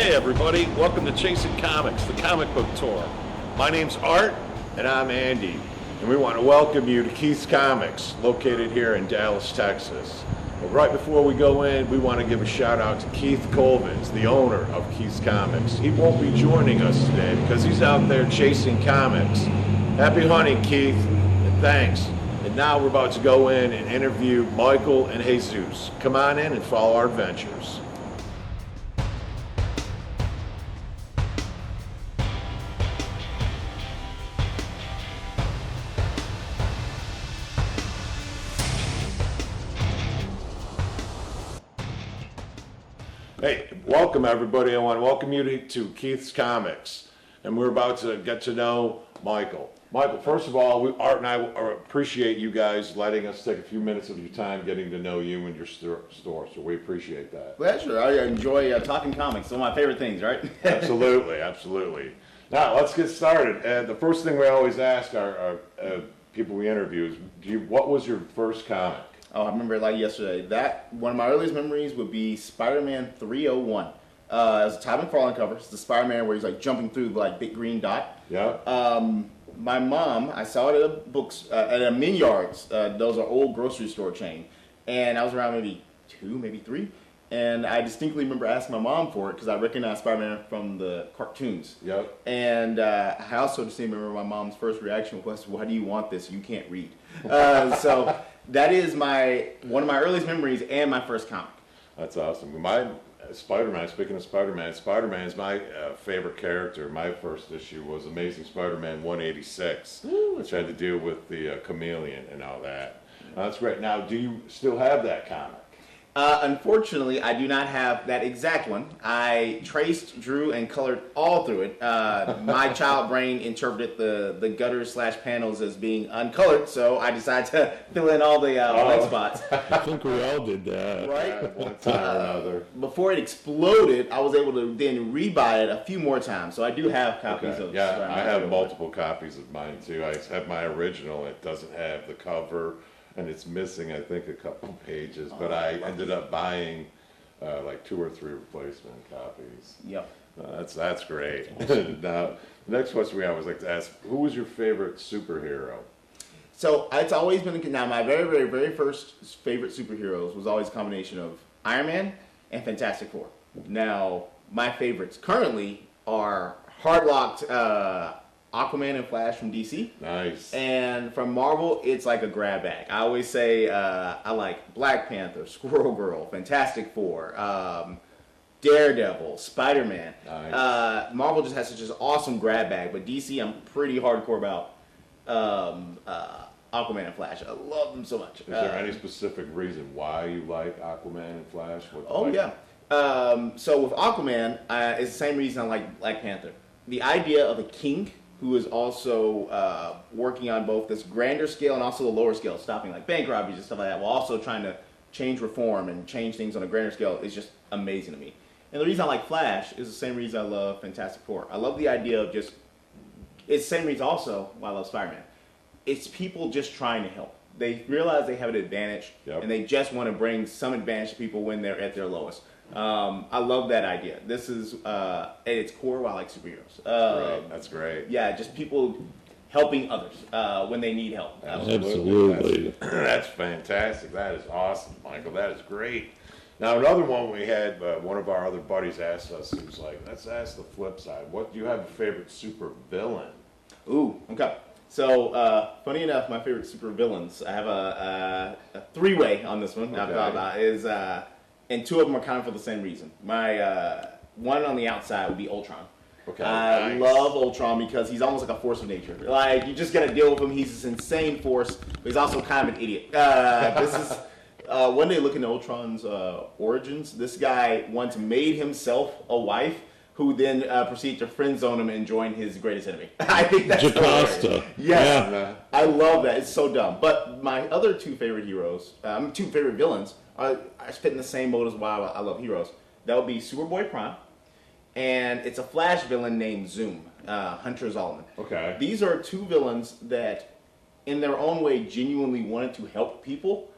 Hey everybody, welcome to Chasing Comics, the comic book tour. My name's Art. And I'm Andy, and we want to welcome you to Keith's Comics, located here in Dallas, Texas. But right before we go in, we want to give a shout out to Keith Colvins, the owner of Keith's Comics. He won't be joining us today because he's out there chasing comics. Happy hunting, Keith, and thanks. And now we're about to go in and interview Michael and Jesus. Come on in and follow our adventures. Hey, welcome everybody. I want to welcome you to Keith's Comics. And we're about to get to know Michael. Michael, first of all, Art and I appreciate you guys letting us take a few minutes of your time getting to know you and your store, so we appreciate that. Pleasure. I enjoy talking comics. One of my favorite things, right? Absolutely, absolutely. Now, let's get started. The first thing we always ask our people we interview is, what was your first comic? Oh, I remember it like yesterday. One of my earliest memories would be Spider-Man 301. It was a Todd McFarlane cover. It's the Spider-Man where he's like jumping through the like big green dot. Yeah. My mom, I saw it at a Minyards. Those are old grocery store chain, and I was around maybe 2, maybe 3, and I distinctly remember asking my mom for it because I recognized Spider-Man from the cartoons. Yep. And I also distinctly remember my mom's first reaction was, "Why do you want this? You can't read." So. That is one of my earliest memories and my first comic. That's awesome. Spider-Man, speaking of Spider-Man is my favorite character. My first issue was Amazing Spider-Man 186, which had to do with the chameleon and all that. That's great. Now, do you still have that comic? Unfortunately, I do not have that exact one. I traced, drew, and colored all through it. My child brain interpreted the gutters / panels as being uncolored, so I decided to fill in all the blank spots. I think we all did that. Right? One time or another. Before it exploded, I was able to then rebuy it a few more times, so I do have copies of Yeah, Spider-Man. I have multiple copies of mine too. I have my original. It doesn't have the cover. And it's missing, I think, a couple pages, but I ended up buying like 2 or 3 replacement copies. Yep. That's great. Now, the next question we always like to ask: who was your favorite superhero? So it's always been now my very, very, very first favorite superheroes was always a combination of Iron Man and Fantastic Four. Now my favorites currently are hard-locked Aquaman and Flash from DC. Nice. And from Marvel, it's like a grab bag. I always say I like Black Panther, Squirrel Girl, Fantastic Four, Daredevil, Spider-Man. Nice. Marvel just has such an awesome grab bag, but DC I'm pretty hardcore about Aquaman and Flash. I love them so much. Is there any specific reason why you like Aquaman and Flash? Yeah. So with Aquaman, it's the same reason I like Black Panther. The idea of a king who is also working on both this grander scale and also the lower scale, stopping like bank robberies and stuff like that, while also trying to change reform and change things on a grander scale is just amazing to me. And the reason I like Flash is the same reason I love Fantastic Four. I love the idea of it's the same reason also why I love Spider-Man. It's people just trying to help. They realize they have an advantage, and they just want to bring some advantage to people when they're at their lowest. I love that idea. This is at its core why I like superheroes. That's great. Yeah, just people helping others when they need help. Absolutely. That's fantastic. That is awesome, Michael. That is great. Now, another one we had, one of our other buddies asked us, he was like, let's ask the flip side. What do you have a favorite super villain? Ooh, okay. So, funny enough, my favorite super villains, I have a 3-way on this one. I've thought about is, and 2 of them are kind of for the same reason. My one on the outside would be Ultron. Okay. I love Ultron because he's almost like a force of nature. Like, you just gotta deal with him. He's this insane force, but he's also kind of an idiot. This is one day looking at Ultron's origins. This guy once made himself a wife, who then proceeded to friend zone him and join his greatest enemy. I think that's Jocasta. Yes, Yeah. I love that. It's so dumb. But my other 2 favorite heroes, 2 favorite villains, I fit in the same mode as why I love heroes. That would be Superboy Prime, and it's a Flash villain named Zoom, Hunter Zolomon. Okay. These are 2 villains that, in their own way, genuinely wanted to help people,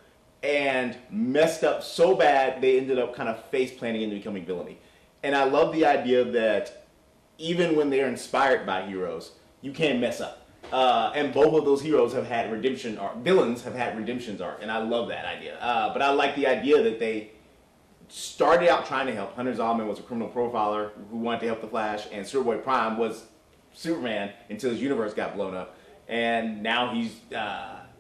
and messed up so bad they ended up kind of face planting into becoming villainy. And I love the idea that even when they're inspired by heroes, you can't mess up. And both of those heroes have had redemption arc. Villains have had redemptions arc, and I love that idea. But I like the idea that they started out trying to help. Hunter Zolomon was a criminal profiler who wanted to help the Flash, and Superboy Prime was Superman until his universe got blown up. And now he's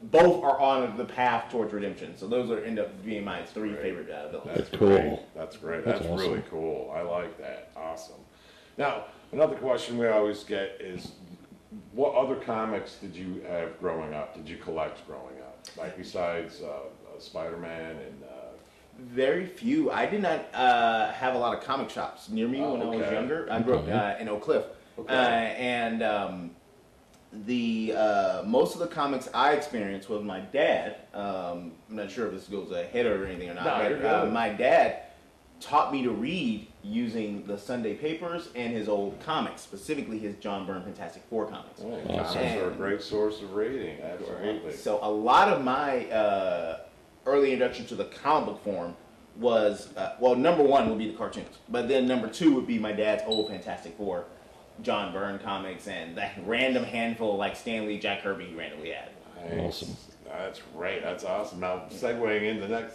both are on the path towards redemption. So those are end up being my three favorite villains. That's cool. Great. That's great. That's awesome. really cool. I like that. Awesome. Now, another question we always get is, what other comics did you have growing up? Did you collect growing up? Like besides Spider-Man and... Very few. I did not have a lot of comic shops near me when I was younger. I grew up in Oak Cliff. And the most of the comics I experienced was my dad. I'm not sure if this goes ahead or anything or not. No, but my dad taught me to read using the Sunday papers and his old comics, specifically his John Byrne Fantastic Four comics. Comics are a great source of reading. Absolutely. So a lot of my early introduction to the comic book form was, well, number one would be the cartoons, but then number two would be my dad's old Fantastic Four, John Byrne comics, and that random handful like Stan Lee, Jack Kirby he randomly had. Nice. Awesome. That's great. That's awesome. Now, segueing into that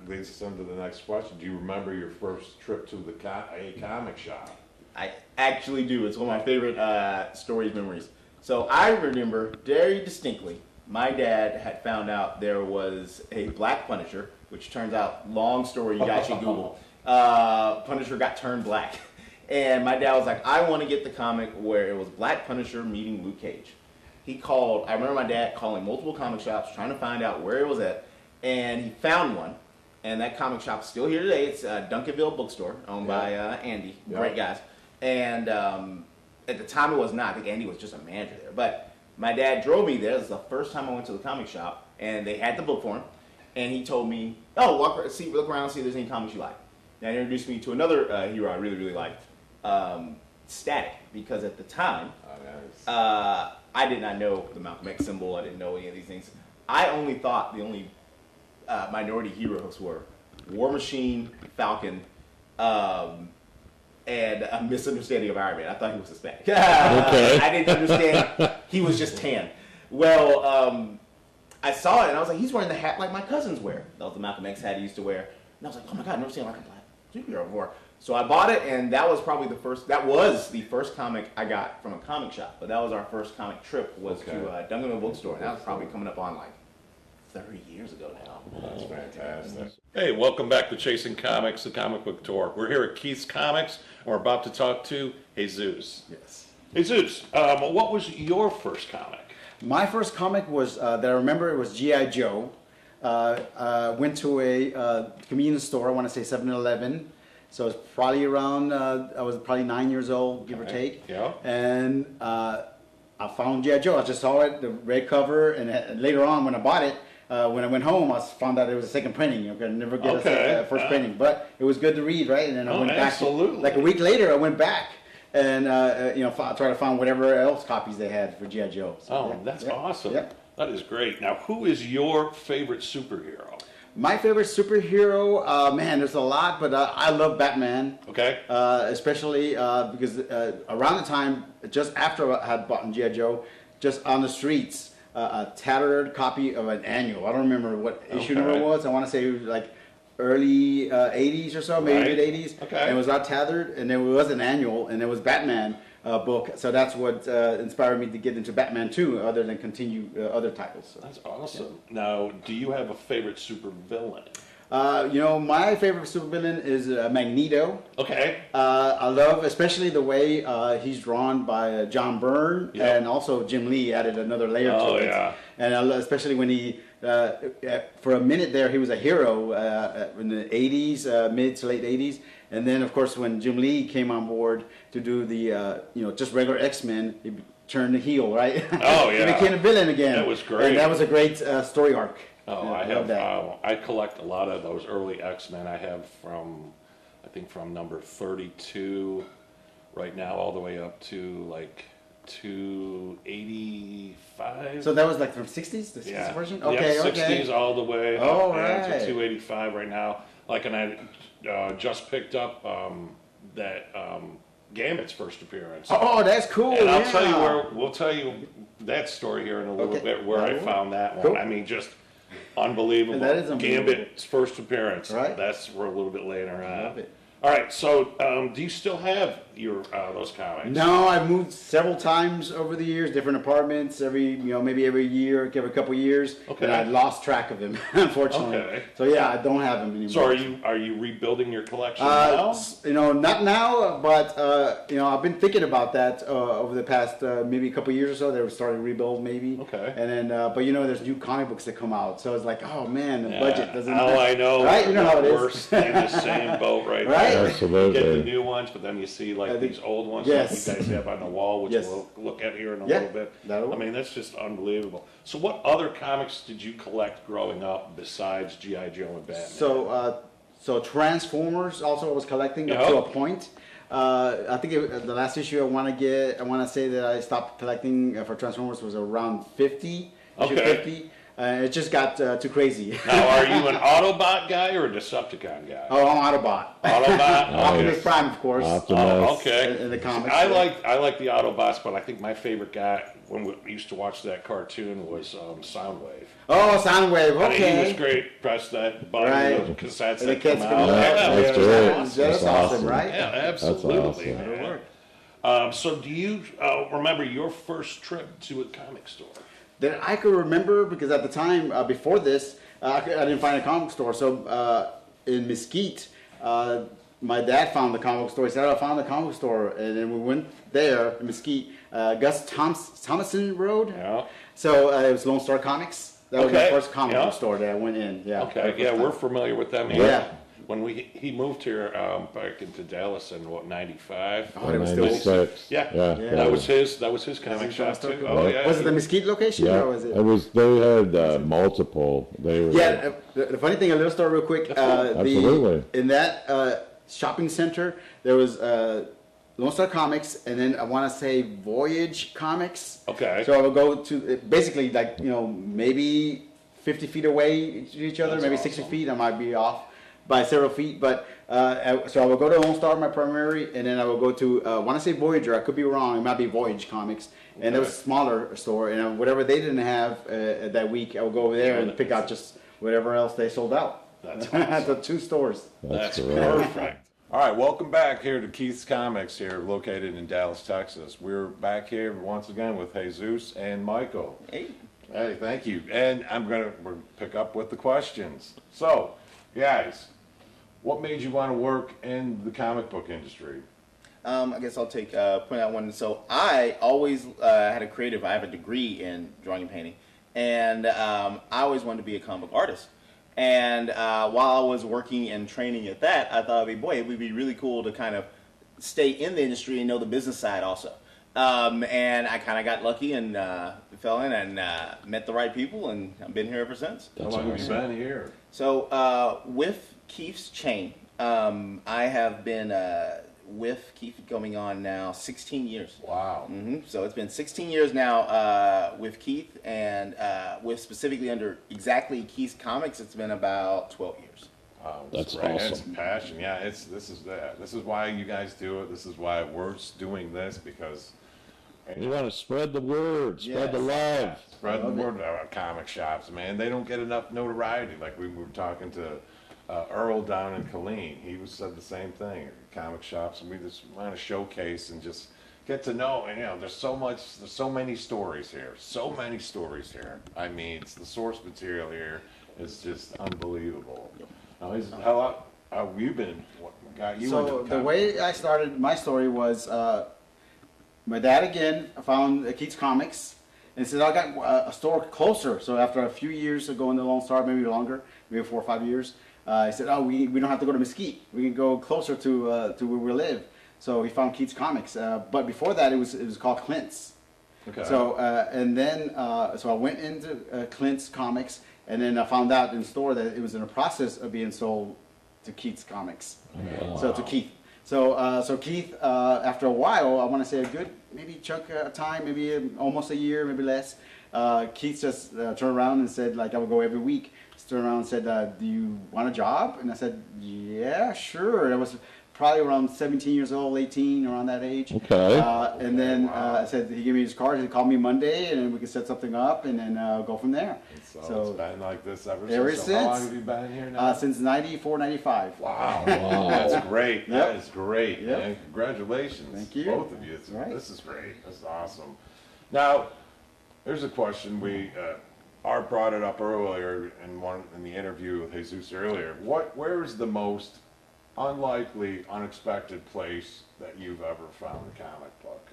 leads us into the next question. Do you remember your first trip to a comic shop? I actually do. It's one of my favorite stories memories. So I remember very distinctly, my dad had found out there was a Black Punisher, which turns out, long story, you guys should Google. Punisher got turned black. And my dad was like, I want to get the comic where it was Black Punisher meeting Luke Cage. He called, I remember my dad calling multiple comic shops, trying to find out where it was at, and he found one. And that comic shop's still here today. It's Duncanville Bookstore, owned by Andy. Great guys. And at the time it was not. I think Andy was just a manager there. But my dad drove me there. This is the first time I went to the comic shop, and they had the book for him. And he told me, oh, look around, see if there's any comics you like. And he introduced me to another hero I really, really liked, Static, because at the time, I did not know the Malcolm X symbol. I didn't know any of these things. I only thought the only minority heroes were War Machine, Falcon, and a misunderstanding of Iron Man. I thought he was Hispanic. I didn't understand. He was just tan. Well, I saw it and I was like, he's wearing the hat like my cousins wear. That was the Malcolm X hat he used to wear. And I was like, oh my God, I've never seen like a black superhero before. So I bought it, and that was probably that was the first comic I got from a comic shop. But that was our first comic trip, was to Duncanville Bookstore. And that was probably coming up on like 30 years ago now. That's fantastic. Hey, welcome back to Chasing Comics, the comic book tour. We're here at Keith's Comics, and we're about to talk to Jesus. Yes. Jesus, what was your first comic? My first comic was, that I remember, it was G.I. Joe. Went to a convenience store, I want to say 7-Eleven. So it was probably around, I was probably 9 years old, give or take. Yeah. And I found G.I. Joe. I just saw it, the red cover, and later on when I bought it, when I went home, I found out it was a second printing. You could never get a first printing, but it was good to read, right? And then I went back. Absolutely. Like a week later, I went back and try to find whatever else copies they had for G.I. Joe. So, That's awesome. Yeah. That is great. Now, who is your favorite superhero? My favorite superhero, man, there's a lot, but I love Batman. Okay. Especially because around the time, just after I had bought G.I. Joe, just on the streets, a tattered copy of an annual. I don't remember what issue number it was. I want to say it was like early 80s or so, maybe mid 80s. Okay. And it was not tethered, and there was an annual, and there was Batman book. So that's what inspired me to get into Batman 2, other than continue other titles. So. That's awesome. Yeah. Now, do you have a favorite supervillain? My favorite supervillain is Magneto. Okay. I love especially the way he's drawn by John Byrne, and also Jim Lee added another layer to it. Yeah. And I love, especially when he, for a minute there, he was a hero in the 80s, mid to late 80s. And then, of course, when Jim Lee came on board to do the, just regular X-Men, he turned the heel, right? Oh, yeah. He became a villain again. That was great. And that was a great story arc. Oh, yeah, I have that. I collect a lot of those early X-Men. I have from number 32 right now all the way up to like 285. So that was like from 60s, the 60s version? Okay, yeah, 60s all the way up right. to 285 right now. Like, and I just picked up Gambit's first appearance. Oh, that's cool. And I'll yeah. tell you we'll tell you that story here in a little bit where I found that one. Cool. I mean, just unbelievable. That is unbelievable. Gambit's first appearance. Right. That's we're a little bit later on. Love it. All right. So, do you still have your those comics? No, I've moved several times over the years, different apartments. Maybe every year, every couple of years. Okay. And I lost track of them, unfortunately. Okay. So yeah, I don't have them anymore. So are you rebuilding your collection now? Not now, but I've been thinking about that over the past maybe a couple of years or so. They were starting to rebuild, maybe. Okay. And then, but there's new comic books that come out, so it's like, oh man, the Yeah. budget doesn't. Oh, I know. Right? You know how it is. We're in the same boat right Right? now. Absolutely. You get the new ones, but then you see like these old ones Yes. like you guys have on the wall, which Yes. we'll look at here in a Yeah, little bit. that'll I work. mean, that's just unbelievable. So what other comics did you collect growing up besides G.I. Joe and Batman? So Transformers also I was collecting up Yeah. to a point. I think the last issue I want to say that I stopped collecting for Transformers was around 50. Issue Okay. 50. It just got too crazy. Now, are you an Autobot guy or a Decepticon guy? Oh, I'm Autobot. Autobot? Optimus Prime, of course. Optimus. Oh, okay. In the comics, I yeah. I like the Autobots, but I think my favorite guy when we used to watch that cartoon was Soundwave. Oh, Soundwave. I mean, he was Okay. great. Press that button, Right. the cassettes And the that kids come come out. out. Yeah, That's yeah, great. awesome. That's awesome, right? Yeah, That's absolutely. awesome. Man. So do you remember your first trip to a comic store? That I could remember because at the time before this, I didn't find a comic store. So in Mesquite, my dad found the comic store. He said, "Oh, I found the comic store," and then we went there in Mesquite, Gus Thomason Road. Yeah. So it was Lone Star Comics. That was my Okay, first comic yeah. book store that I went in. Yeah. Okay, First yeah, time. we're familiar with them. Yeah. When he moved here back into Dallas in what '95. Oh, they were still. 96. Yeah. Yeah. That was his comic shop too. Oh yeah. Was it the Mesquite location Yeah. or was it? It was. They had multiple. They were. Yeah, the funny thing, a little story real quick. Absolutely. In that shopping center, there was Lone Star Comics, and then I want to say Voyage Comics. Okay. So I would go to basically like maybe 50 feet away to each other, That's maybe awesome. 60 feet. I might be off by several feet, but so I would go to Lone Star, my primary, and then I would go to I want to say Voyager. I could be wrong. It might be Voyage Comics, and it was a smaller store, and whatever they didn't have that week, I would go over there and pick out just whatever else they sold out. That's At the two stores. That's great. perfect. All right, welcome back here to Keith's Comics here, located in Dallas, Texas. We're back here once again with Jesus and Michael. Hey. Hey, thank you. And we're gonna pick up with the questions. So, guys, what made you want to work in the comic book industry? I guess I'll point out one. So I always had a creative. I have a degree in drawing and painting, and I always wanted to be a comic book artist. And while I was working and training at that, I thought, it would be really cool to kind of stay in the industry and know the business side also. And I kind of got lucky and fell in and met the right people, and I've been here ever since. How long have you been here? So with Keith's Chain, I have been with Keith going on now 16 years. Wow. So it's been 16 years now with Keith, and with specifically under exactly Keith's Comics, it's been about 12 years. Wow, That's It's awesome. passion. Yeah, this is why you guys do it. This is why we're doing this, because You want to spread the word, spread the Yes. love. spread the word about comic shops, man. They don't get enough notoriety. Like we were talking to Earl down in Killeen. He said the same thing. Comic shops, and we just want to showcase and just get to know. And there's so many stories here. So many stories here. I mean, the source material here is just unbelievable. Now, how have you been? What got you into So the comic way I started my story was my dad again found Keith's Comics and said I got a store closer. So after a few years of going to Lone Star, maybe longer, maybe 4 or 5 years, he said, "Oh, we don't have to go to Mesquite. We can go closer to where we live." So he found Keith's Comics. But before that, it was called Clint's. Okay. So and then so I went into Clint's Comics, and then I found out in the store that it was in the process of being sold to Keith's Comics. So to Keith. So Keith, after a while, I want to say a good maybe chunk of time, maybe almost a year, maybe less. Keith just turned around and said, like, I would go every week. He turned around and said, "Do you want a job?" And I said, "Yeah, sure." It was probably around 17 years old, 18, around that age. Okay. And then I said he gave me his card. He said, call me Monday, and then we could set something up, and then go from there. So it's been like this ever since. So how long have you been here now? Since 94, 95. Wow. That's great. That is great. Yep. Man. Congratulations. Thank you. Both of you. Right. This is great. This is awesome. Now, there's a question Art brought it up earlier in the interview with Jesus earlier. Where is the most unlikely, unexpected place that you've ever found a comic book?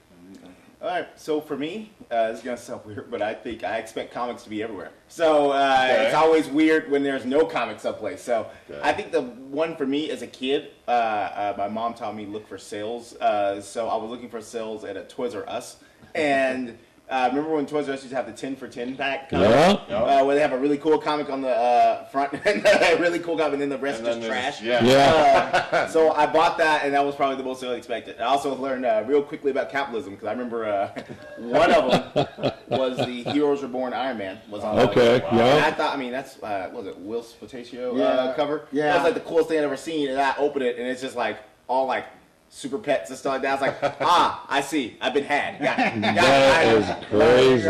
All right, so for me, it's gonna sound weird, but I expect comics to be everywhere. So it's always weird when there's no comics someplace. So I think the one for me as a kid, my mom taught me look for sales. So I was looking for sales at a Toys R Us, and remember when Toys R Us used to have the 10 for 10 pack comic? Yeah. Where they have a really cool comic on the front, and a really cool comic, and then the rest And then just trash. Yeah. So I bought that, and that was probably the most unexpected. I also learned real quickly about capitalism, because I remember one of them was the Heroes Reborn Iron Man was on. Okay. And Yeah. I thought, I mean, that's what was it, Will Spatio cover? Yeah. That was like the coolest thing I'd ever seen, and I opened it, and it's just like all like super pets and stuff like that. I was like, I see. I've been had. Got it. That is crazy.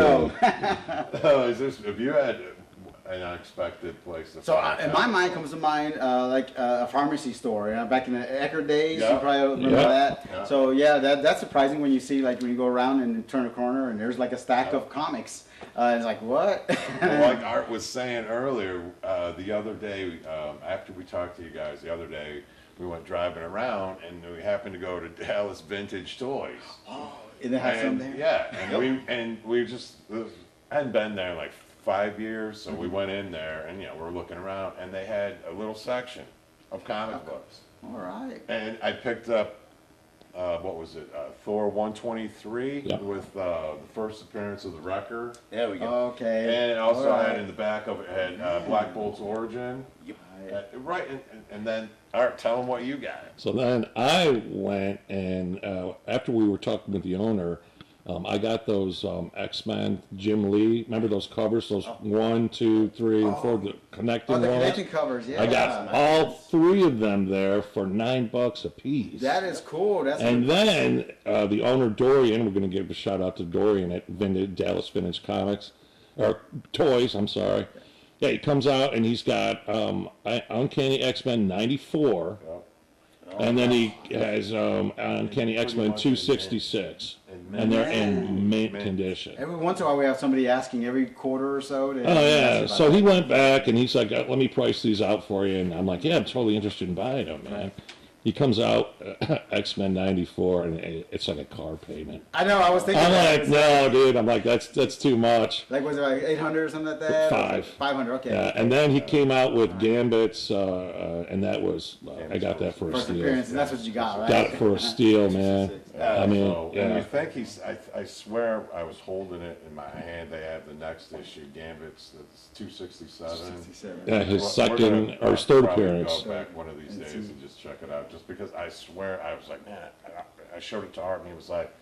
Have you had an unexpected place to So find in a my comic mind book? comes to mind like a pharmacy store. Back in the Eckerd days, Yeah. you probably remember Yeah. that. Yeah. So yeah, that's surprising when you see like when you go around and turn a corner and there's like a stack of comics. It's like what? Well, like Art was saying earlier, the other day, after we talked to you guys the other day, we went driving around and we happened to go to Dallas Vintage Toys. And they have some And, there. yeah, we just hadn't been there in like 5 years, so we went in there and we're looking around and they had a little section of comic books. All right. And I picked up what was it? Thor 123 Yeah. with the first appearance of the Wrecker. There we go. Okay. And it also All right. had in the back of it had Black Bolt's origin. Yep. Right, and then Art, tell them what you got. So then I went and after we were talking with the owner, I got those X-Men Jim Lee. Remember those covers? Those 1, 2, 3, and 4, the connecting the ones. connecting covers. Yeah. I got all 3 of them there for $9 a piece. That is cool. That's And then the owner Dorian, we're going to give a shout out to Dorian at Dallas Vintage Comics or Toys. I'm sorry. Yeah, he comes out and he's got Uncanny X-Men 94, and then he has Uncanny X-Men 266, and they're in mint condition. Every once in a while we have somebody asking every quarter or so. Oh yeah, so he went back and he's like, let me price these out for you, and I'm like, yeah, I'm totally interested in buying them, man. He comes out X-Men 94, and it's like a car payment. I know. I was thinking. I'm that. like, no, dude. I'm like, that's too much. Like was it like 800 or something like that? 500. Okay. Yeah, and then he came out with Gambits, and that was I got that for a First steal. appearance, and that's what you got, right? Got it for a steal, man. I mean, So when you yeah. think I swear I was holding it in my hand. They have the next issue, Gambit's, that's 267. 67. Yeah, his We're second gonna or his third probably appearance. Go back one of these days and just check it out, just because I swear I was like, man, I showed it to Art and he was like,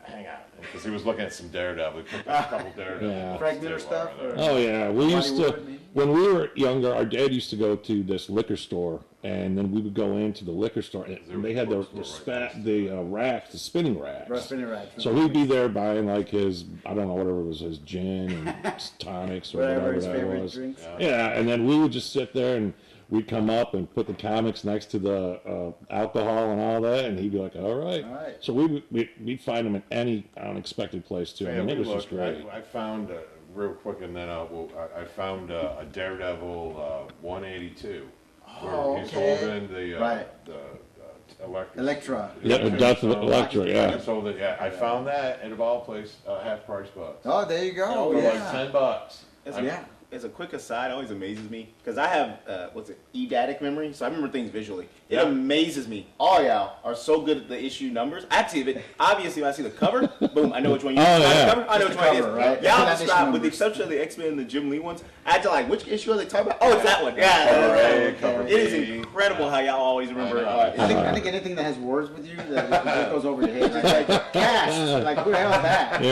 hang on, because he was looking at some Daredevil. He picked up a couple Daredevil. Yeah. books Frank too Miller while stuff, we were or- there. Oh yeah, we used to Hollywood, maybe? when we were younger. Our dad used to go to this liquor store, and then we would go into the liquor store, and they had the racks, the spinning racks. Right, spinning rack. So he'd be there buying like his, I don't know, whatever it was, his gin and tonics or Whatever whatever his that favorite was. drinks. Yeah, and then we would just sit there and we'd come up and put the comics next to the alcohol and all that, and he'd be like, all right. All right. So we'd find them in any unexpected place too. I mean, it was just great. I found real quick, and then I found a Daredevil 182. Oh, where he's okay. holding the Right. Electra. Yeah, Death of So- Electra, yeah. So that I found that at of all place half price books. Oh, there you go. For Yeah. like $10. Yeah. As a quick aside, it always amazes me because I have eidetic memory, so I remember things visually. It Yeah. amazes me. All y'all are so good at the issue numbers. Actually, obviously, when I see the cover, boom, I know which one you. Oh, I know yeah. the cover, I know which one it is. cover, right? Y'all Not issue describe, with the numbers. exception of the X-Men and the Jim Lee ones. I had to like, which issue are they talking about? Oh, it's that one. Yeah, Cover yeah, A, yeah. cover It is B. incredible how y'all always remember. I know. I think anything that has words with you that goes over your head. It's like cast. Like who the hell is that? I'm an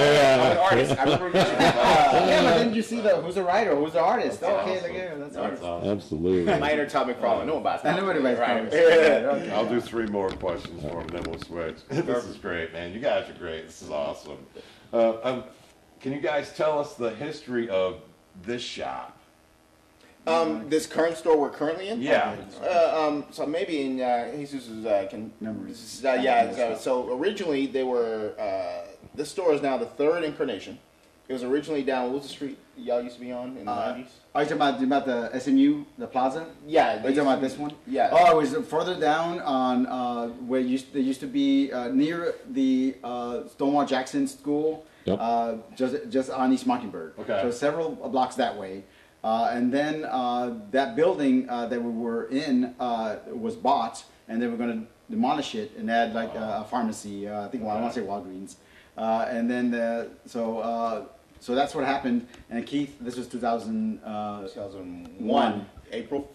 Yeah. artist. I remember. Yeah, but then you see who's the writer, who's who's the artist? That's Okay, awesome. look here. That's That's artist. awesome. Absolutely. Minor Todd McFarlane. No one buys I know what everybody's Right. okay. I'll do 3 more questions for him, then we'll switch. This is great, man. You guys are great. This is awesome. Can you guys tell us the history of this shop? This current store we're currently in? Yeah. So maybe in Jesus's Memories. So originally they were. This store is now the 3rd incarnation. It was originally down. What was the street y'all used to be on in the 90s? Are you talking about the SMU, the plaza? Yeah. Are you talking about this one? Yeah. Oh, it was further down on where there used to be near the Stonewall Jackson School. Yep. Just on East Mockingbird. Okay. So several blocks that way. And then that building that we were in was bought, and they were going to demolish it and add like a pharmacy. I think I want to say Walgreens. And then so that's what happened. And Keith, this was 2001 April.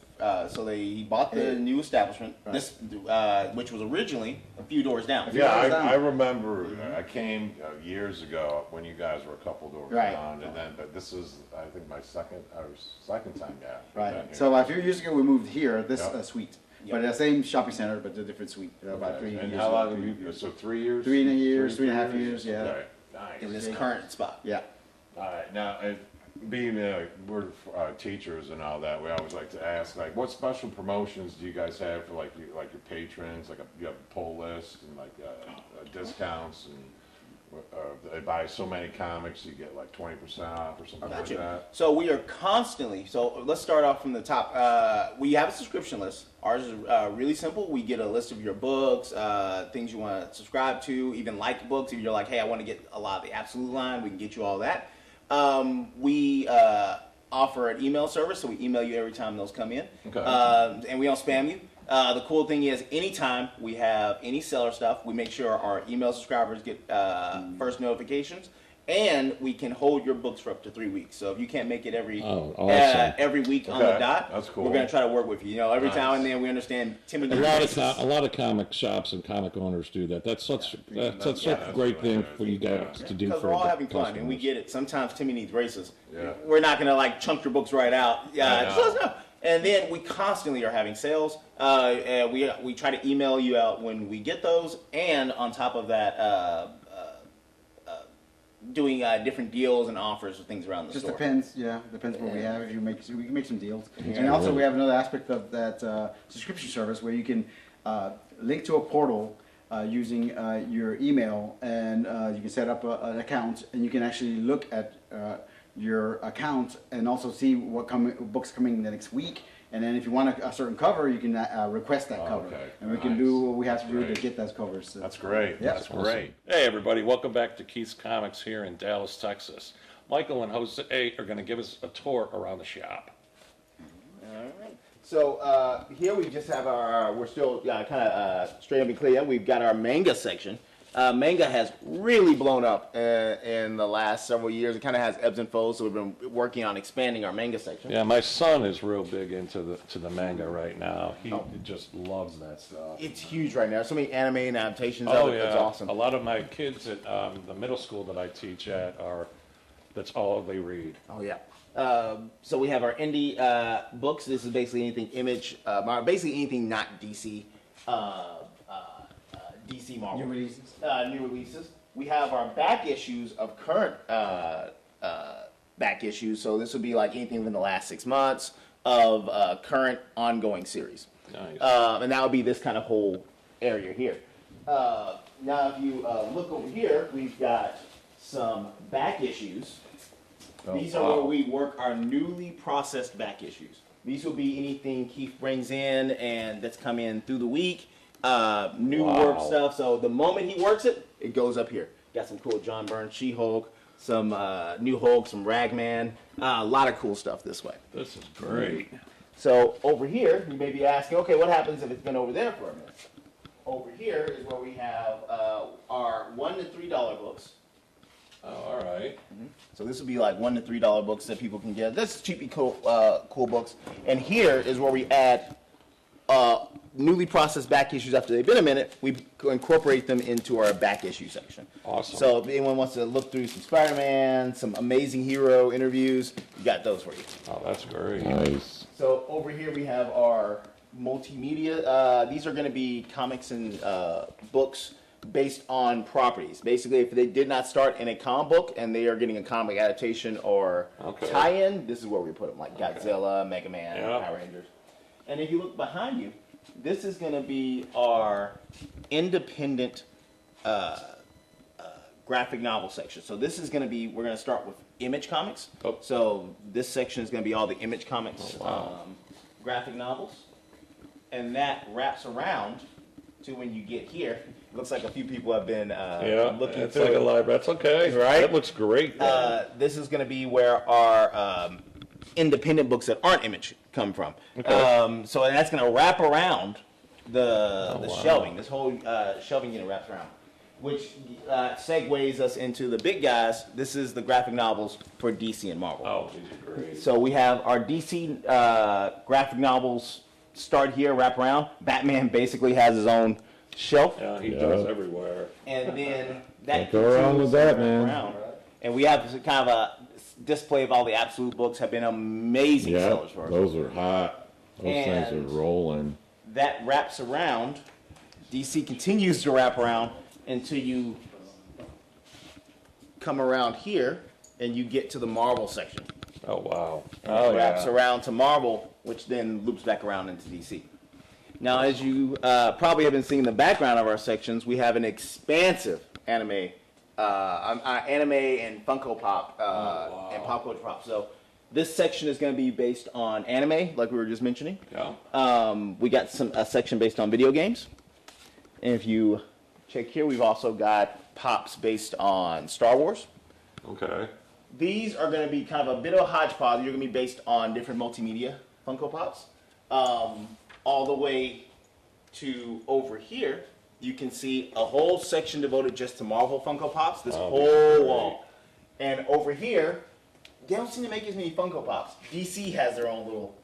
So he bought the new establishment. Right. This, which was originally a few doors down. Yeah, I remember. I came years ago when you guys were a couple doors Right. down, and then but this is I think my second time down. Right. So a few years ago we moved here, this Yep. suite. Yep. But the same shopping center, but a different suite. About 3 And years. how long have you? So 3 years. 3 years, 3.5 years, yeah. Okay. Nice. in this current spot. Yeah. All right. Now, being we're teachers and all that, we always like to ask, like, what special promotions do you guys have for like your patrons? Like, you have a pull list and like discounts, and they buy so many comics, you get like 20% off or something like Gotcha. that. So we are constantly. So let's start off from the top. We have a subscription list. Ours is really simple. We get a list of your books, things you want to subscribe to, even like books. If you're like, hey, I want to get a lot of the Absolute line, we can get you all that. We offer an email service, so we email you every time those come in, Okay. and we don't spam you. The cool thing is, anytime we have any seller stuff, we make sure our email subscribers get first notifications, and we can hold your books for up to 3 weeks. So if you can't make it every week on the Okay, dot, that's cool. we're gonna try to work with you. You know, every Nice. now and then we understand Timothy. A lot of comic shops and comic owners do that. That's such a great thing for you guys to do Because for we're all the having fun, and we customers. get it. Sometimes Timmy needs races. Yeah. We're not gonna like chunk your books right out. I Yeah, know. just let us know. And then we constantly are having sales. And we try to email you out when we get those, and on top of that, doing different deals and offers or things around the Just store. depends, yeah. Depends what we have. If we can make some deals. And also we have another aspect of that subscription service where you can link to a portal using your email, and you can set up an account, and you can actually look at your account and also see what books coming the next week. And then if you want a certain cover, you can request that cover, okay. and we can Nice. do what we have to do Great. to get those covers. So. That's great. Yeah. That's great. Hey everybody, welcome back to Keith's Comics here in Dallas, Texas. Michael and Jose are going to give us a tour around the shop. All right. So here we just have we're still kind of straight up and clear. We've got our manga section. Manga has really blown up in the last several years. It kind of has ebbs and flows, so we've been working on expanding our manga section. Yeah, my son is real big into the manga right now. He just loves that stuff. It's huge right now. So many anime and adaptations Oh of it. yeah, It's awesome. a lot of my kids at the middle school that I teach at that's all they read. Oh yeah. So we have our indie books. This is basically anything Image, basically anything not DC, DC Marvel. New releases. New releases. We have our back issues of current back issues. So this would be like anything within the last 6 months of current ongoing series. Nice. And that would be this kind of whole area here. Now, if you look over here, we've got some back issues. These are where we work our newly processed back issues. These will be anything Keith brings in and that's come in through the week. New work stuff. So the moment he works it, it goes up here. Got some cool John Byrne She-Hulk, some new Hulk, some Ragman. A lot of cool stuff this way. This is great. So over here, you may be asking, okay, what happens if it's been over there for a minute? Over here is where we have our $1 to $3 books. Oh, all right. So this would be like $1 to $3 books that people can get. This is cheapy cool books. And here is where we add newly processed back issues after they've been a minute, we incorporate them into our back issue section. Awesome. So if anyone wants to look through some Spider-Man, some amazing hero interviews, we got those for you. Oh, that's great. Nice. So over here we have our multimedia. These are going to be comics and books based on properties. Basically, if they did not start in a comic book and they are getting a comic adaptation or tie-in, this is where we put them, like Godzilla, Mega Man, Power Rangers. And if you look behind you, this is going to be our independent graphic novel section. So this is going to be, we're going to start with Image Comics. Oh. So this section is going to be all the Image Comics graphic novels. And that wraps around to when you get here. It looks like a few people have been looking it's for like a library. That's okay. Right? That looks great. This is going to be where our independent books that aren't Image come from. Okay. So that's going to wrap around the shelving. This whole shelving unit wraps around, which segues us into the big guys. This is the graphic novels for DC and Marvel. Oh, these are great. So we have our DC graphic novels start here, wrap around. Batman basically has his own shelf. Yeah, he does everywhere. And then that Go wrong with that, man. around. And we have kind of a display of all the Absolute books have been amazing Yeah, sellers for us. those are hot. Those things And- are rolling. That wraps around. DC continues to wrap around until you come around here and you get to the Marvel section. Oh, wow. And it wraps around to Marvel, which then loops back around into DC. Now, as you probably have been seeing in the background of our sections, we have an expansive anime and Funko Pop and pop culture pop. So this section is going to be based on anime, like we were just mentioning. Yeah. We got a section based on video games. And if you check here, we've also got pops based on Star Wars. Okay. These are going to be kind of a bit of a hodgepodge. You're going to be based on different multimedia Funko Pops. All the way to over here, you can see a whole section devoted just to Marvel Funko Pops, this whole wall. And over here, they don't seem to make as many Funko Pops. DC has their own little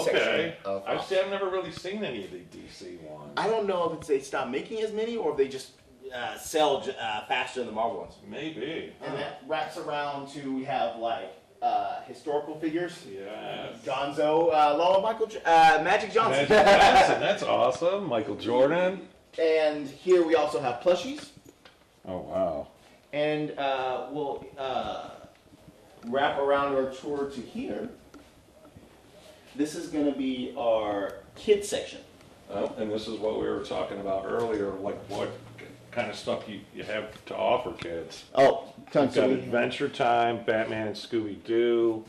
section Okay. of I've never really seen any of the DC ones. I don't know if it's they stopped making as many or if they just sell faster than the Marvel ones. Maybe. And that wraps around to, we have like historical figures. Yes. Gonzo, Magic Johnson. Magic Johnson, that's awesome. Michael Jordan. And here we also have plushies. Oh, wow. And we'll wrap around our tour to here. This is going to be our kids section. And this is what we were talking about earlier, like what kind of stuff you have to offer kids. Oh, tons We've got of Adventure Time, Batman and Scooby-Doo.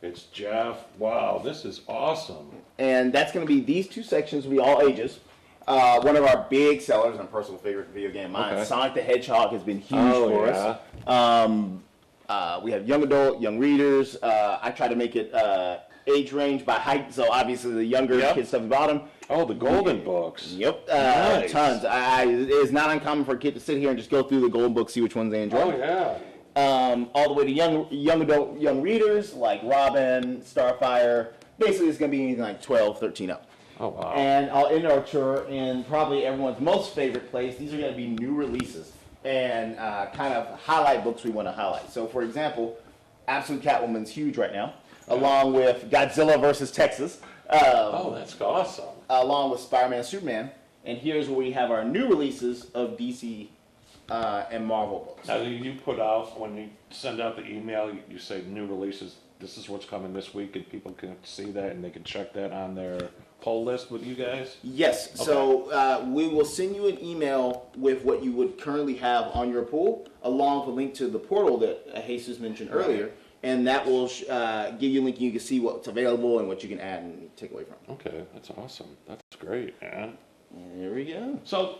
It's Jeff. Wow, this is awesome. And that's going to be, these two sections will be all ages. One of our big sellers and personal favorite video game mine, Okay. Sonic the Hedgehog, has been huge for us. We have young adult, young readers. I try to make it age range by height, so obviously the younger kids stuff about them. Oh, the Golden Books. Yep, Nice. tons. It's not uncommon for a kid to sit here and just go through the Golden Book, see which ones they enjoy. Oh, yeah. All the way to young adult, young readers like Robin, Starfire. Basically, it's going to be anything like 12, 13 up. Oh, wow. And I'll end our tour in probably everyone's most favorite place. These are going to be new releases and kind of highlight books we want to highlight. So, for example, Absolute Catwoman's huge right now, along with Godzilla versus Texas. Oh, that's awesome. Along with Spider-Man, Superman. And here's where we have our new releases of DC and Marvel books. Now, you put out, when you send out the email, you say new releases, this is what's coming this week, and people can see that and they can check that on their poll list with you guys? Yes, so we will send you an email with what you would currently have on your pool, along with a link to the portal that Jesus mentioned earlier, and that will give you a link and you can see what's available and what you can add and take away from. Okay, that's awesome. That's great, man. And there we go. So,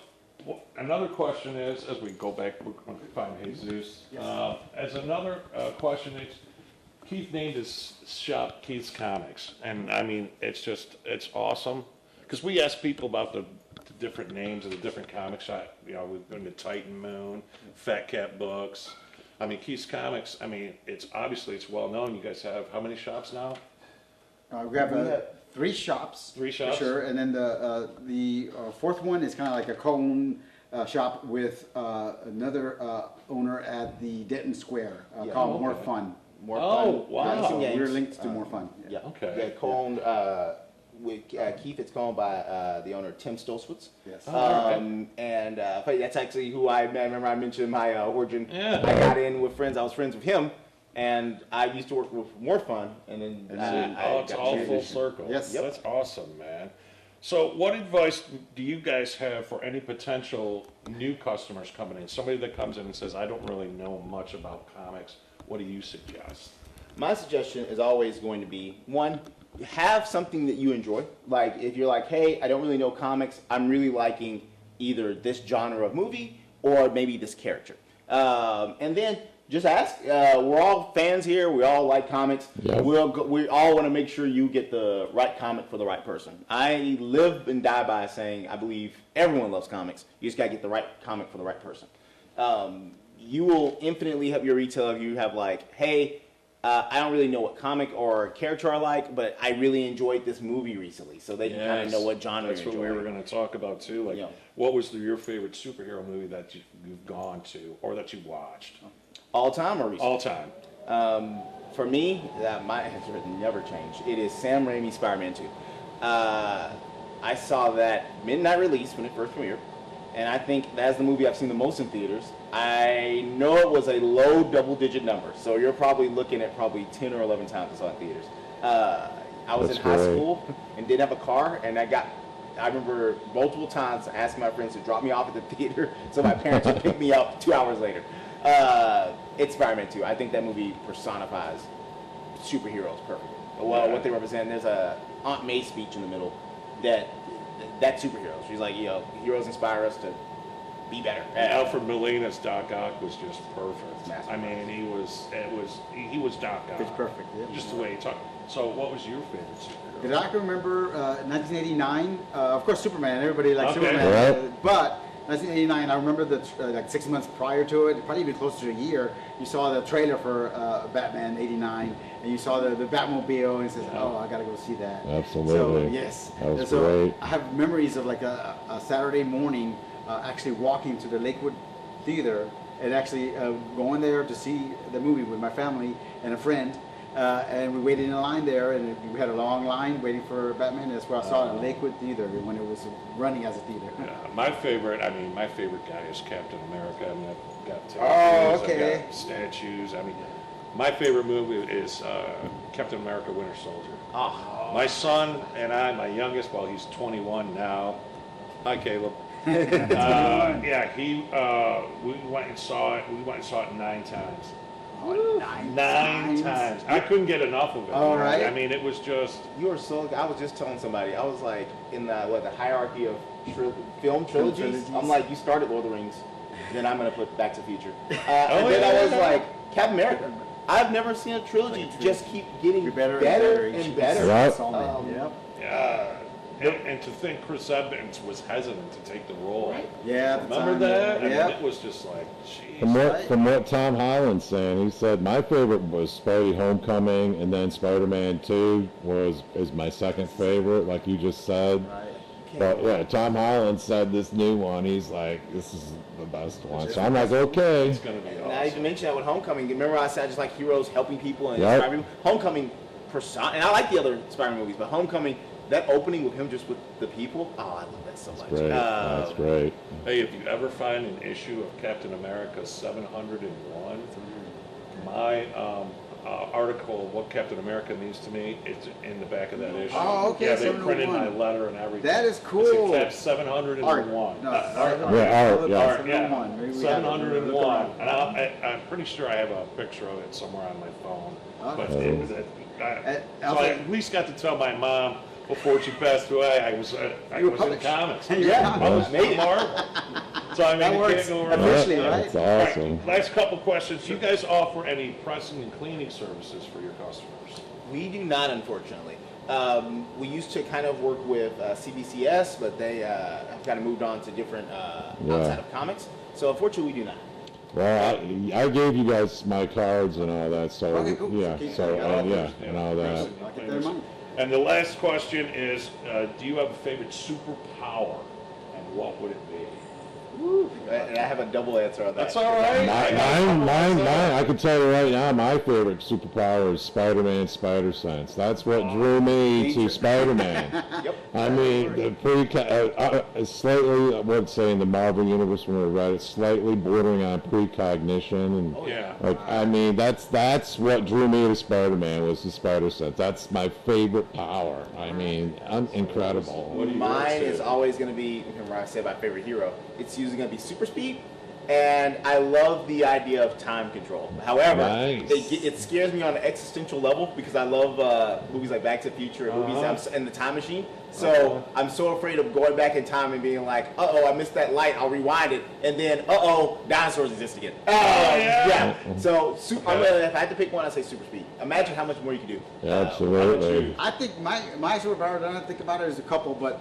another question is, as we go back, we're going to find Jesus. As another question is, Keith named his shop Keith's Comics, and I mean, it's awesome. Because we ask people about the different names of the different comic shop. You know, we've been to Titan Moon, Fat Cat Books. I mean, Keith's Comics, I mean, it's well known. You guys have how many shops now? We have 3 shops. 3 shops? For sure. And then the fourth one is kind of like a co-owned shop with another owner at the Denton Square called More Fun. More Oh, fun. wow. Some games. We're linked to More Fun. Yeah. Okay. Yeah, co-owned with Keith. It's co-owned by the owner Tim Stolzwitz. Yes. And but that's actually who I remember. I mentioned my origin. Yeah. I got in with friends. I was friends with him, and I used to work with More Fun, and then It's all full circle. Yes. That's awesome, man. So what advice do you guys have for any potential new customers coming in? Somebody that comes in and says, I don't really know much about comics. What do you suggest? My suggestion is always going to be, one, have something that you enjoy. Like, if you're like, hey, I don't really know comics, I'm really liking either this genre of movie or maybe this character. And then just ask. We're all fans here. We all like comics. Yeah. We all want to make sure you get the right comic for the right person. I live and die by saying I believe everyone loves comics. You just got to get the right comic for the right person. You will infinitely help your retailer if you have like, hey, I don't really know what comic or character I like, but I really enjoyed this movie recently, so they can kind of know what genre That's you're what we enjoying. were going to talk about too. Like, Yeah. what was your favorite superhero movie that you've gone to or that you watched? All time or recent? All time. For me, my answer has never changed. It is Sam Raimi's Spider-Man 2. I saw that midnight release when it first premiered, and I think that's the movie I've seen the most in theaters. I know it was a low double-digit number, so you're probably looking at probably 10 or 11 times I saw it in theaters. I was That's in high great. school and didn't have a car, and I remember multiple times asking my friends to drop me off at the theater so my parents would pick me up 2 hours later. It's Spider-Man 2. I think that movie personifies superheroes perfectly. Well, Yeah. what they represent. There's a Aunt May speech in the middle that's superheroes. She's like, heroes inspire us to be better. Alfred Molina's Doc Ock was just perfect. Master. I mean, he was Doc Ock. It's perfect, yeah. Just the way he talked. So, what was your favorite superhero? Did I remember 1989? Of course, Superman. Everybody likes Okay. Superman. Right. But 1989, I remember like 6 months prior to it, probably even closer to a year, you saw the trailer for Batman 89, and you saw the Batmobile, and it says, oh, I gotta go see that. Absolutely. So, yes. That was And so great. I have memories of like a Saturday morning actually walking to the Lakewood Theater and actually going there to see the movie with my family and a friend. And we waited in a line there, and we had a long line waiting for Batman. That's where I saw it in Lakewood Theater when it was running as a theater. My favorite guy is Captain America. I mean, I've got tattoos, Oh, okay. I've got statues. I mean, my favorite movie is Captain America: Winter Soldier. Oh, My son and I, my youngest, well, he's 21 now. Hi, Caleb. Yeah, we went and saw it. We went and saw it 9 times. Nine times. I couldn't get enough of it. All right. I mean, it was just. you are so. I was just telling somebody. I was like in the hierarchy of film trilogies. trilogies. I'm like, you started Lord of the Rings, then I'm gonna put Back to the Future, and Oh, then I was yeah. like Captain America. I've never seen a trilogy just keep getting better and better. Right. Yep. Yeah. And to think Chris Evans was hesitant to take the role. Right. Yeah. at the Remember time, that? I mean, Yeah. it was just like, jeez. From what Tom Holland's saying, he said my favorite was Spidey Homecoming, and then Spider-Man 2 is my second favorite, like you just said. But yeah, Tom Holland said this new one, he's like, this is the best one. So I'm like, okay. It's going to be And I even awesome. mentioned that with Homecoming. Remember I said I just like heroes helping people and Yep. inspiring people? Homecoming, and I like the other Spider-Man movies, but Homecoming, that opening with him just with the people, oh, I love that so much. Great. That's great. Hey, if you ever find an issue of Captain America 701, my article of what Captain America means to me, it's in the back of that issue. Oh, okay, Yeah, they printed 701. my letter and everything. That is It's cool. Cap 701. Art. No, Art. Yeah, art, yeah. Art, yeah. 701. Maybe we have it. 701. And I'm pretty sure I have a picture of it somewhere on my phone. But it was, so I at least got to tell my mom before she passed away I was in comics. Yeah. I was Made it. Marvel. So I mean, That you works. can't go wrong. Officially, Yeah, right? That's All right, awesome. last couple questions. Do you guys offer any pressing and cleaning services for your customers? We do not, unfortunately. We used to kind of work with CBCS, but they have kind of moved on to different outside of comics. So unfortunately, we do not. Well, I gave you guys my cards and all that, so Okay, cool. yeah, Okay, so I got all yeah, those. and all that. I'll get that in mind. And the last question is, do you have a favorite superpower, and what would it be? And I have a double answer on that. That's all right. Mine, I can tell you right now, my favorite superpower is Spider-Man Spider Sense. That's what drew me to Spider-Man. Yep. I mean, the slightly, I would say in the Marvel Universe when we read it, slightly bordering on precognition. And, Yeah. like, I mean, that's what drew me to Spider-Man was the Spider Sense. That's my favorite power. I mean, incredible. Mine is always going to be, when I say my favorite hero, it's usually going to be super speed. And I love the idea of time control. However, Nice. it scares me on an existential level because I love movies like Back to the Future and movies and the Time Machine. So I'm so afraid of going back in time and being like, uh-oh, I missed that light, I'll rewind it, and then, uh-oh, dinosaurs exist again. Yeah. So if I had to pick one, I'd say super speed. Imagine how much more you could do. Absolutely. I think my superpower, I don't think about it, is a couple, but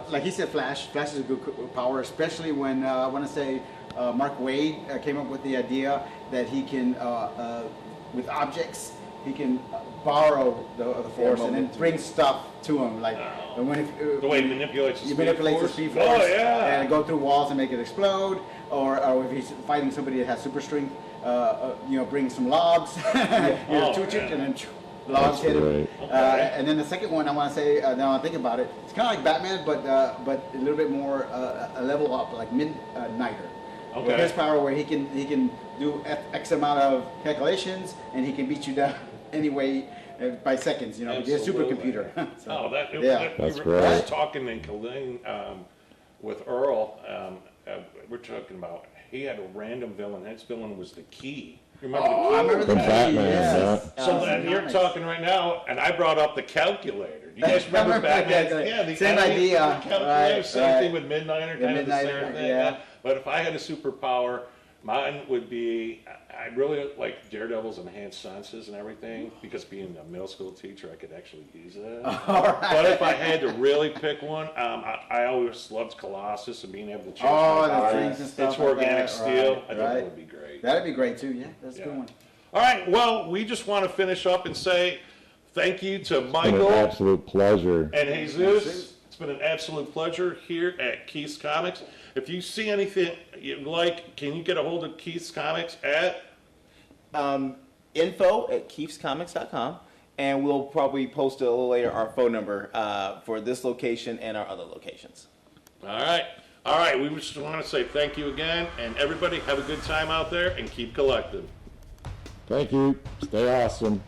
like he said, Flash. Flash is a good power, especially when I want to say Mark Wade came up with the idea that he can, with objects, he can borrow the force and then bring stuff to him. Like when The way he manipulates the he speed manipulates the force. speed force Oh, yeah. and go through walls and make it explode, or if he's fighting somebody that has super strength, bring some logs, touch it, and then logs hit him. And then the second one I want to say, now I think about it, it's kind of like Batman, but a little bit more a level up, like Midnighter. Okay. His power where he can do X amount of calculations and he can beat you down anyway by seconds. He has a supercomputer. That's we great. were talking in Killeen with Earl. We're talking about he had a random villain. His villain was the Key. Remember the Key? I remember From the Batman, yes. So then you're talking right now, and I brought up the calculator. You guys remember Batman? Yeah, the Same idea. The calculator, Right, same right. thing with Midnighter, kind of the Midnighter, same thing. yeah. But if I had a superpower, mine would be, I really like Daredevil's enhanced senses and everything, because being a middle school teacher, I could actually use it. But if I had to really pick one, I always loved Colossus and being able to change my the body. things and stuff It's like organic that, steel. right, I think right. it would be great. That'd be great too. Yeah, that's a Yeah. good one. All right, well, we just want to finish up and say thank you to An Michael absolute pleasure. and Jesus. It's been an absolute pleasure here at Keith's Comics. If you see anything you like, can you get a hold of Keith's Comics at? Info@keefscomics.com, and we'll probably post a little later our phone number for this location and our other locations. All right, we just want to say thank you again, and everybody have a good time out there and keep collecting. Thank you. Stay awesome.